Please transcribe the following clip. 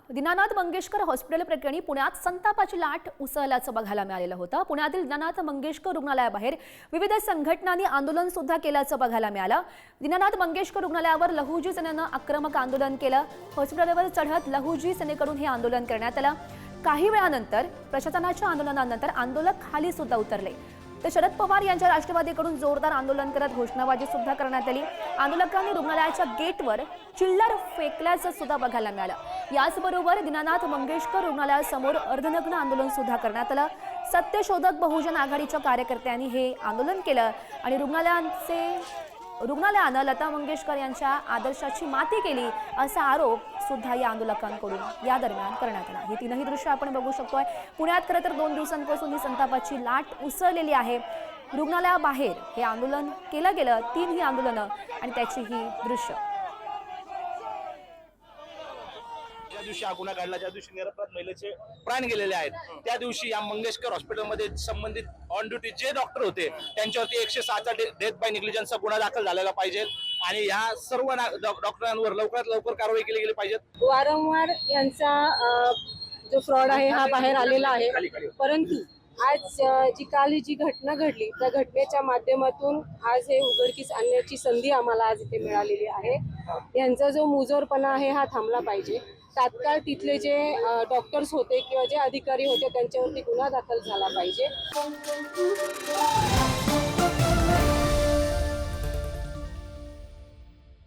Dinanath Mangeshkar hospital प्रकरणी पुण्यात संतापाची लाट उसळल्याचं बघायला मिळालेलं होतं। पुण्यातील दीनानाथ मंगेशकर रुग्णालयाबाहेर विविध संघटनांनी आंदोलन सुद्धा केल्याचं बघायला मिळालं। दीनानाथ मंगेशकर रुग्णालयावर लहुजी सेनेनं आक्रमक आंदोलन केलं। हॉस्पिटलवर चढत लहुजी सेनेकडून हे आंदोलन करण्यात आलं। काही वेळानंतर प्रशासनाच्या आंदोलनानंतर आंदोलक खाली सुद्धा उतरले। तर शरद पवार यांच्या राष्ट्रवादीकडून जोरदार आंदोलन करत घोषणाबाजी सुद्धा करण्यात आली। आंदोलकांनी रुग्णालयाच्या गेटवर चिल्लर फेकल्याचं सुद्धा बघायला मिळालं। याचबरोबर दीनानाथ मंगेशकर रुग्णालयासमोर अर्धनग्न आंदोलन सुद्धा करण्यात आलं। सत्यशोधक बहुजन आघाडीच्या कार्यकर्त्यांनी हे आंदोलन केलं आणि रुग्णालयानं लता मंगेशकर यांच्या आदर्शाची माती केली असा आरोप सुद्धा या आंदोलकांकडून या दरम्यान करण्यात आला। ही तीनही दृश्य आपण बघू शकतोय। पुण्यात खरं तर 2 दिवसांपासून ही संतापाची लाट उसळलेली आहे। रुग्णालयाबाहेर हे आंदोलन केलं गेलं, 3 ही आंदोलनं आणि त्याची ही दृश्य। ज्या दिवशी हा गुन्हा घडला, ज्या दिवशी निरपराध महिलेचे प्राण गेलेले आहेत, त्या दिवशी या मंगेशकर हॉस्पिटलमध्ये संबंधित ऑन ड्युटी जे डॉक्टर होते त्यांच्यावरती 106चा डेथ बाय निग्लिजन्सचा गुन्हा दाखल झालेला पाहिजे आणि या सर्व डॉक्टरांवर लवकरात लवकर कारवाई केली गेली पाहिजे। वारंवार यांचा जो फ्रॉड आहे हा बाहेर आलेला आहे, परंतु आज काल जी घटना घडली त्या घटनेच्या माध्यमातून आज हे उघडकीस आणण्याची संधी आम्हाला आज इथे मिळालेली आहे। यांचा जो मुजोरपणा आहे हा थांबला पाहिजे। तात्काळ तिथले जे डॉक्टर्स होते किंवा जे अधिकारी होते त्यांच्यावरती गुन्हा दाखल झाला पाहिजे।